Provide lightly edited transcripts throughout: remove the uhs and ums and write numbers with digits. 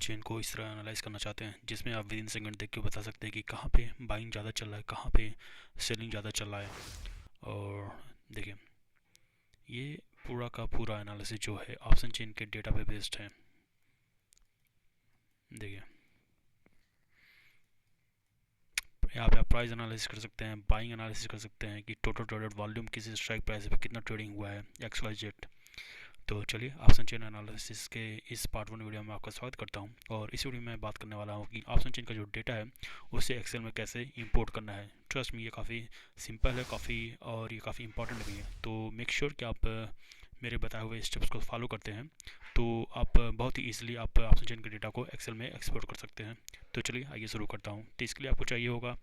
Chain को इस तरह एनालाइज करना चाहते हैं जिसमें आप विद इन सेकंड देख के बता सकते हैं कि कहाँ पे बाइंग ज़्यादा चल रहा है, कहाँ पे सेलिंग ज़्यादा चल रहा है। और देखिए, ये पूरा का पूरा एनालिसिस जो है ऑप्शन चेन के डेटा पे बेस्ड है। देखिए, यहाँ पे आप प्राइस एनालिसिस कर सकते हैं, बाइंग एनालिसिस कर सकते हैं कि टोटल ट्रेडेड वॉल्यूम किस स्ट्राइक प्राइस पे कितना ट्रेडिंग हुआ है, एक्स वाई जेड। तो चलिए, ऑप्शन चेन एनालिसिस के इस पार्ट 1 वीडियो में आपका स्वागत करता हूं। और इस वीडियो में बात करने वाला हूं कि ऑप्शन चेन का जो डेटा है उसे एक्सेल में कैसे इंपोर्ट करना है। ट्रस्ट में ये काफ़ी सिंपल है, और ये काफ़ी इंपॉर्टेंट भी है। तो मेक श्योर कि आप मेरे बताए हुए स्टेप्स को फॉलो करते हैं तो आप बहुत ही ईजिली आप ऑप्शन चेन के डेटा को एक्सेल में एक्सपोर्ट कर सकते हैं। तो चलिए आइए शुरू करता हूँ। तो इसके लिए आपको चाहिए होगा,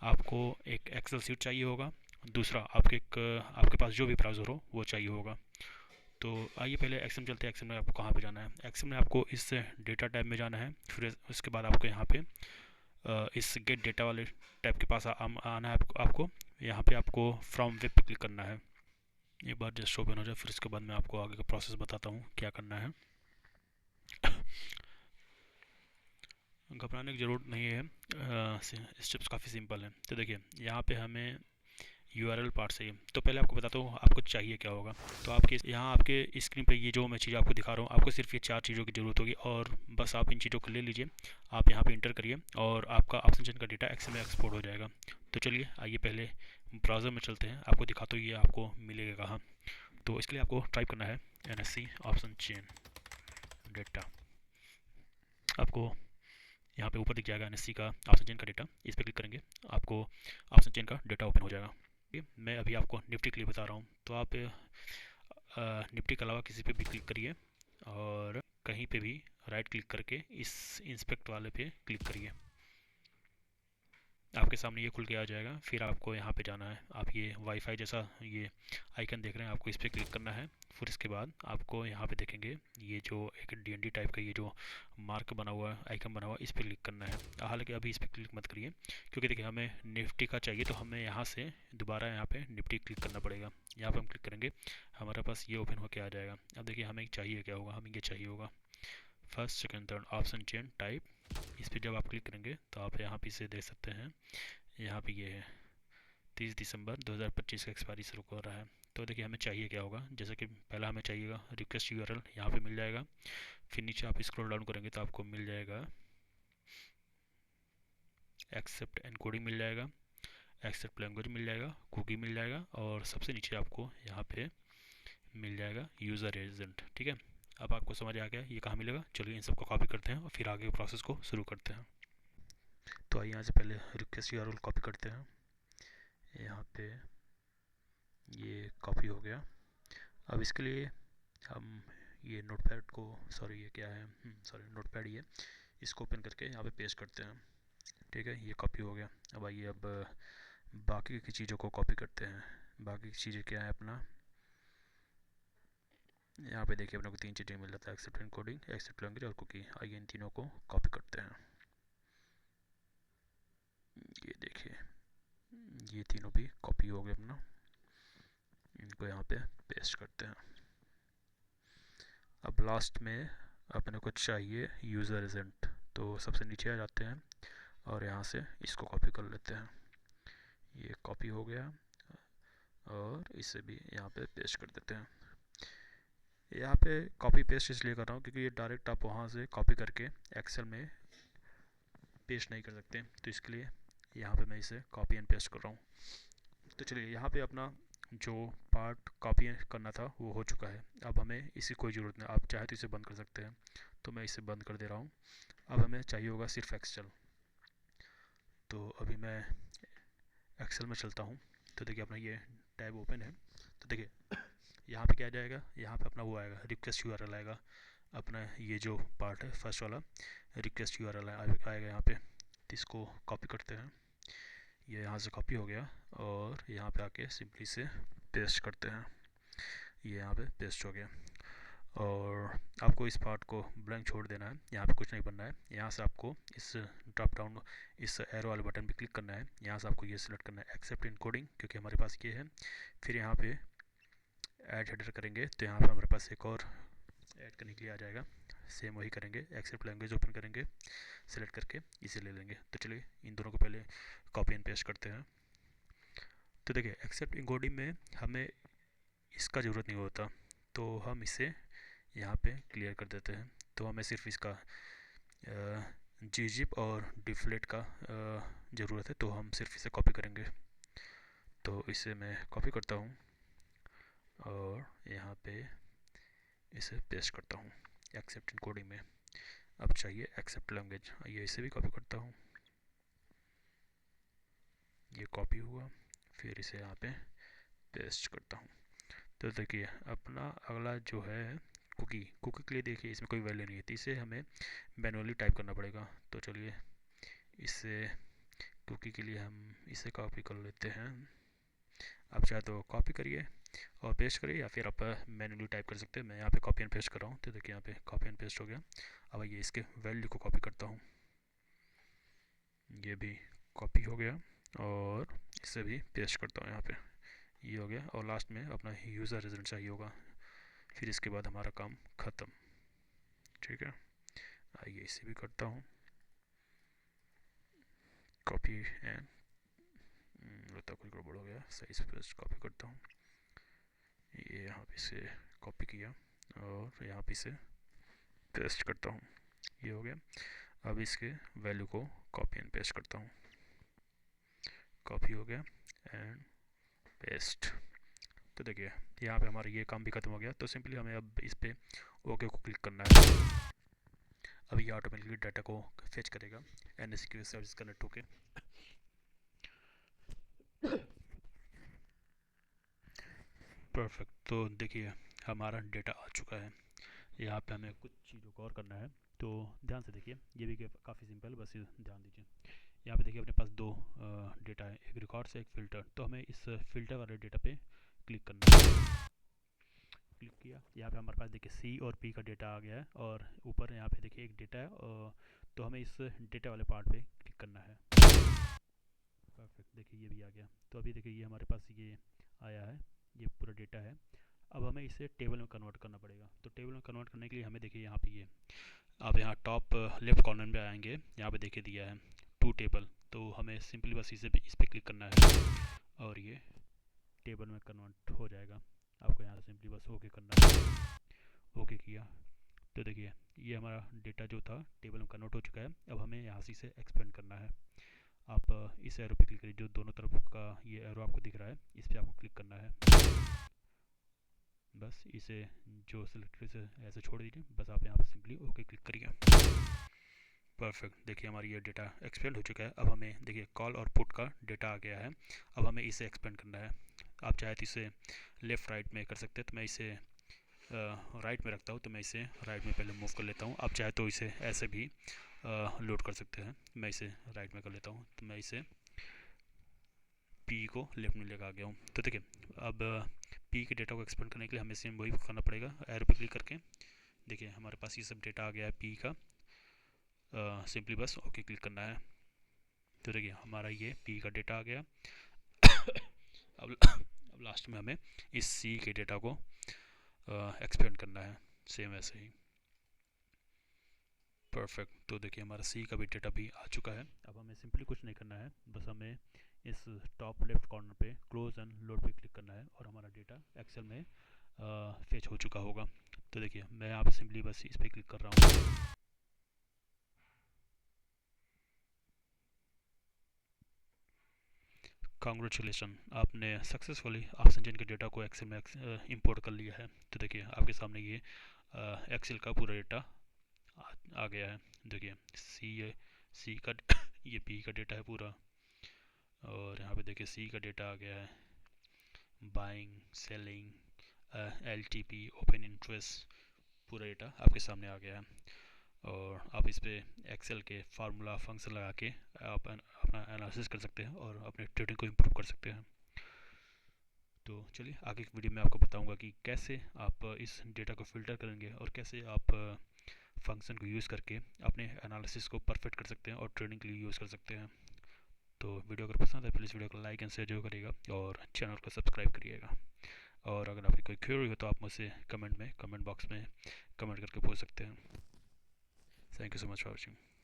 आपको एक एक्सेल सीट चाहिए होगा। दूसरा, आपके पास जो भी ब्राउज़र हो वो चाहिए होगा। तो आइए पहले एक्सेल में चलते हैं। एक्सेल में आपको कहाँ पे जाना है? एक्सेल में आपको इस डेटा टैब में जाना है। फिर उसके बाद आपको यहाँ पे इस गेट डेटा वाले टैब के पास आना है। आपको यहाँ पे आपको फ्रॉम वेब पे क्लिक करना है। एक बार जस्ट ओपन हो जाए, फिर उसके बाद मैं आपको आगे का प्रोसेस बताता हूँ क्या करना है। घबराने की ज़रूरत नहीं है, स्टेप्स काफ़ी सिंपल है। तो देखिए, यहाँ पे हमें URL पार्ट से ही, तो पहले आपको बताता हूँ आपको चाहिए क्या होगा। तो आपके स्क्रीन पे ये जो मैं चीज़ आपको दिखा रहा हूँ, आपको सिर्फ ये 4 चीज़ों की ज़रूरत होगी और बस आप इन चीज़ों को ले लीजिए। आप यहाँ पे इंटर करिए और आपका ऑप्शन चेन का डेटा एक्सेल में एक्सपोर्ट हो जाएगा। तो चलिए आइए पहले ब्राउज़र में चलते हैं, आपको दिखाता हूँ ये आपको मिलेगा कहाँ। तो इसके लिए आपको टाइप करना है NSE ऑप्शन चेन डेटा। आपको यहाँ पे ऊपर दिख जाएगा NSE का ऑप्शन चेन का डेटा, इस पर क्लिक करेंगे आपको ऑप्शन चेन का डेटा ओपन हो जाएगा। मैं अभी आपको निफ्टी के लिए बता रहा हूँ, तो आप निफ्टी के अलावा किसी पे भी क्लिक करिए और कहीं पे भी राइट क्लिक करके इस इंस्पेक्ट वाले पे क्लिक करिए। आपके सामने ये खुल के आ जाएगा। फिर आपको यहाँ पे जाना है, आप ये वाईफाई जैसा ये आइकन देख रहे हैं, आपको इस पर क्लिक करना है। फिर इसके बाद आपको यहाँ पे देखेंगे ये जो एक DND टाइप का ये जो मार्क बना हुआ है, आइकन बना हुआ है, इस पर क्लिक करना है। हालांकि अभी इस पर क्लिक मत करिए, क्योंकि देखिए हमें निफ्टी का चाहिए, तो हमें यहाँ से दोबारा यहाँ पे निफ्टी क्लिक करना पड़ेगा। यहाँ पर हम क्लिक करेंगे, हमारे पास ये ओपन होकर आ जाएगा। अब देखिए हमें चाहिए क्या होगा, हमें ये चाहिए होगा first second third option chain type. इस पर जब आप क्लिक करेंगे तो आप यहाँ पे इसे देख सकते हैं। यहाँ पे ये है 30 दिसंबर 2025 का एक्सपायरी शुरू हो रहा है। तो देखिए हमें चाहिए क्या होगा, जैसे कि पहला हमें चाहिएगा रिक्वेस्ट URL, यहाँ पे मिल जाएगा। फिर नीचे आप स्क्रॉल डाउन करेंगे तो आपको मिल जाएगा एक्सेप्ट एनकोडिंग मिल जाएगा, एक्सेप्ट लैंग्वेज मिल जाएगा, कुकी मिल जाएगा और सबसे नीचे आपको यहाँ पे मिल जाएगा यूज़र एजेंट। ठीक है, अब आपको समझ आ गया ये कहाँ मिलेगा। चलिए इन सबको कॉपी करते हैं और फिर आगे प्रोसेस को शुरू करते हैं। तो आइए यहाँ से पहले रिक्वेस्ट URL कॉपी करते हैं। यहाँ पे ये कॉपी हो गया। अब इसके लिए हम ये नोटपैड को, सॉरी ये क्या है, सॉरी नोटपैड, ये इसको ओपन करके यहाँ पे पेस्ट करते हैं। ठीक है, ये कॉपी हो गया। अब आइए अब बाकी की चीज़ों को कॉपी करते हैं। बाकी की चीज़ें क्या है अपना, यहाँ पे देखिए अपने को 3 चीज़ें मिल जाता है, एक्सेप्ट एनकोडिंग, एक्सेप्ट लैंग्वेज और कुकी। आइए इन तीनों को कॉपी करते हैं। ये देखिए ये तीनों भी कॉपी हो गए अपना, इनको यहाँ पे पेस्ट करते हैं। अब लास्ट में अपने को चाहिए यूज़र एजेंट, तो सबसे नीचे आ जाते हैं और यहाँ से इसको कॉपी कर लेते हैं। ये कॉपी हो गया और इसे भी यहाँ पे पेस्ट कर देते हैं। यहाँ पे कॉपी पेस्ट इसलिए कर रहा हूँ क्योंकि ये डायरेक्ट आप वहाँ से कॉपी करके एक्सेल में पेस्ट नहीं कर सकते, तो इसके लिए यहाँ पे मैं इसे कॉपी एंड पेस्ट कर रहा हूँ। तो चलिए यहाँ पे अपना जो पार्ट कॉपी करना था वो हो चुका है। अब हमें इसकी कोई ज़रूरत नहीं, आप चाहे तो इसे बंद कर सकते हैं, तो मैं इसे बंद कर दे रहा हूँ। अब हमें चाहिए होगा सिर्फ एक्सेल। तो अभी मैं एक्सेल में चलता हूँ। तो देखिए अपना ये टैब ओपन है। तो देखिए यहाँ पे क्या आ जाएगा, यहाँ पे अपना वो आएगा रिक्वेस्ट URL आएगा। अपना ये जो पार्ट है फर्स्ट वाला रिक्वेस्ट URL आएगा यहाँ पे। तो इसको कॉपी करते हैं, ये यहाँ से कॉपी हो गया और यहाँ पे आके सिंपली से पेस्ट करते हैं। ये यहाँ पे पेस्ट हो गया और आपको इस पार्ट को ब्लैंक छोड़ देना है, यहाँ पे कुछ नहीं बनना है। यहाँ से आपको इस ड्रॉप डाउन इस एरो वाले बटन पे क्लिक करना है। यहाँ से आपको ये सिलेक्ट करना है एक्सेप्ट इनकोडिंग, क्योंकि हमारे पास ये है। फिर यहाँ पे ऐड हेडर करेंगे तो यहाँ पे हमारे पास एक और ऐड करने के लिए आ जाएगा। सेम वही करेंगे, एक्सेप्ट लैंग्वेज ओपन करेंगे, सेलेक्ट करके इसे ले लेंगे। तो चलिए इन दोनों को पहले कॉपी एंड पेस्ट करते हैं। तो देखिए एक्सेप्ट इंकोडिंग में हमें इसका ज़रूरत नहीं होता, तो हम इसे यहाँ पे क्लियर कर देते हैं। तो हमें सिर्फ इसका gzip और डिफलेट का ज़रूरत है, तो हम सिर्फ इसे कॉपी करेंगे। तो इसे मैं कॉपी करता हूँ और यहाँ पे इसे पेस्ट करता हूँ एक्सेप्ट इनकोडिंग में। अब चाहिए एक्सेप्ट लैंग्वेज, ये इसे भी कॉपी करता हूँ, ये कॉपी हुआ, फिर इसे यहाँ पे पेस्ट करता हूँ। तो देखिए अपना अगला जो है कुकी के लिए देखिए इसमें कोई वैल्यू नहीं है, तो इसे हमें मैनुअली टाइप करना पड़ेगा। तो चलिए इसे कुकी के लिए हम इसे कॉपी कर लेते हैं। आप चाहे तो कॉपी करिए और पेस्ट करिए, या फिर आप मैनुअली टाइप कर सकते हैं। मैं यहाँ पे कॉपी एंड पेस्ट कर रहा हूँ, तो देखिए यहाँ पे कॉपी एंड पेस्ट हो गया। अब ये इसके वैल्यू को कॉपी करता हूँ, ये भी कॉपी हो गया, और इसे भी पेस्ट करता हूँ यहाँ पे, ये हो गया। और लास्ट में अपना यूज़र रेजिडेंट चाहिए होगा, फिर इसके बाद हमारा काम ख़त्म। ठीक है, आइए इसे भी करता हूँ कॉपी एंड, लगता कुछ गड़बड़ हो गया, सही से पेस्ट कॉपी करता हूँ। ये यहाँ पे से कॉपी किया और यहाँ पे से पेस्ट करता हूँ, ये हो गया। अब इसके वैल्यू को कॉपी एंड पेस्ट करता हूँ, कॉपी हो गया एंड पेस्ट। तो देखिए यहाँ पे हमारा ये काम भी खत्म हो गया। तो सिंपली हमें अब इस पे ओके को क्लिक करना है। अब ये ऑटोमेटिकली डाटा को फेच करेगा NSQL सर्विस कनेक्ट होके। परफेक्ट। तो देखिए हमारा डेटा आ चुका है। यहाँ पे हमें कुछ चीज़ों को और करना है, तो ध्यान से देखिए, ये भी काफ़ी सिंपल है, बस ध्यान दीजिए। यहाँ पे देखिए अपने पास दो डेटा है, एक रिकॉर्ड से एक फ़िल्टर। तो हमें इस फ़िल्टर वाले डेटा पे क्लिक करना है। क्लिक किया, यहाँ पे हमारे पास देखिए C और P का डेटा आ गया है, और ऊपर यहाँ पे देखिए एक डेटा है, तो हमें इस डेटा वाले पार्ट पे क्लिक करना है। परफेक्ट, देखिए ये भी आ गया। तो अभी देखिए ये हमारे पास ये आया है, ये पूरा डेटा है। अब हमें इसे टेबल में कन्वर्ट करना पड़ेगा। तो टेबल में कन्वर्ट करने के लिए हमें देखिए यहाँ पे ये, आप यहाँ टॉप लेफ्ट कॉर्नर में आएंगे, यहाँ पे देखिए दिया है टू टेबल। तो हमें सिंपली बस इस पर क्लिक करना है और ये टेबल में कन्वर्ट हो जाएगा। आपको यहाँ से सिंपली बस ओके करना है। ओके किया तो देखिए ये हमारा डेटा जो था टेबल में कन्वर्ट हो चुका है। अब हमें यहाँ से इसे एक्सपेंड करना है। आप इस एरो पे क्लिक करिए, जो दोनों तरफ का ये एरो आपको दिख रहा है, इस पर आपको क्लिक करना है। बस इसे जो सिलेक्टेड से ऐसे छोड़ दीजिए, बस आप यहाँ पे सिंपली ओके क्लिक करिए। परफेक्ट, देखिए हमारी ये डेटा एक्सपेंड हो चुका है। अब हमें देखिए कॉल और पुट का डेटा आ गया है। अब हमें इसे एक्सपेंड करना है। आप चाहे तो इसे लेफ़्ट राइट में कर सकते हैं, तो मैं इसे राइट में रखता हूँ, तो मैं इसे राइट में पहले मूव कर लेता हूँ। आप चाहे तो इसे ऐसे भी लोड कर सकते हैं, मैं इसे राइट में कर लेता हूँ। तो मैं इसे P को लेफ्ट में लेकर आ गया हूँ। तो देखिए अब P के डेटा को एक्सपेंड करने के लिए हमें सेम वही करना पड़ेगा, एरो पे क्लिक करके। देखिए हमारे पास ये सब डेटा आ गया है P का, सिंपली बस ओके क्लिक करना है। तो देखिए हमारा ये P का डेटा आ गया। अब लास्ट में हमें इस C के डेटा को एक्सपेंड करना है, सेम ऐसे ही। परफेक्ट, तो देखिए हमारा C का भी डेटा भी आ चुका है। अब हमें सिंपली कुछ नहीं करना है, बस हमें इस टॉप लेफ्ट कॉर्नर पे क्लोज एंड लोड पे क्लिक करना है, और हमारा डेटा एक्सेल में फेच हो चुका होगा। तो देखिए मैं यहाँ पे सिंपली बस इस पर क्लिक कर रहा हूँ। कांग्रेचुलेसन, आपने सक्सेसफुली ऑक्सीजन इंजन के डेटा को एक्सेल में इंपोर्ट कर लिया है। तो देखिए आपके सामने ये एक्सेल का पूरा डेटा आ गया है। देखिए सी का ये P का डेटा है पूरा, और यहाँ पे देखिए C का डेटा आ गया है, buying, selling, LTP, open interest, पूरा डेटा आपके सामने आ गया है। और आप इस पे एक्सेल के फार्मूला फंक्शन लगा के आप अपना एनालिसिस कर सकते हैं और अपने ट्रेडिंग को इम्प्रूव कर सकते हैं। तो चलिए आगे की वीडियो में आपको बताऊंगा कि कैसे आप इस डेटा को फ़िल्टर करेंगे और कैसे आप फंक्शन को यूज़ करके अपने एनालिसिस को परफेक्ट कर सकते हैं और ट्रेडिंग के लिए यूज़ कर सकते हैं। तो वीडियो अगर पसंद है प्लीज़ वीडियो को लाइक एंड शेयर जरूर करिएगा, और चैनल को सब्सक्राइब करिएगा। और अगर आपकी कोई क्वेरी हो तो आप मुझसे कमेंट बॉक्स में कमेंट करके पूछ सकते हैं। Thank you so much for watching.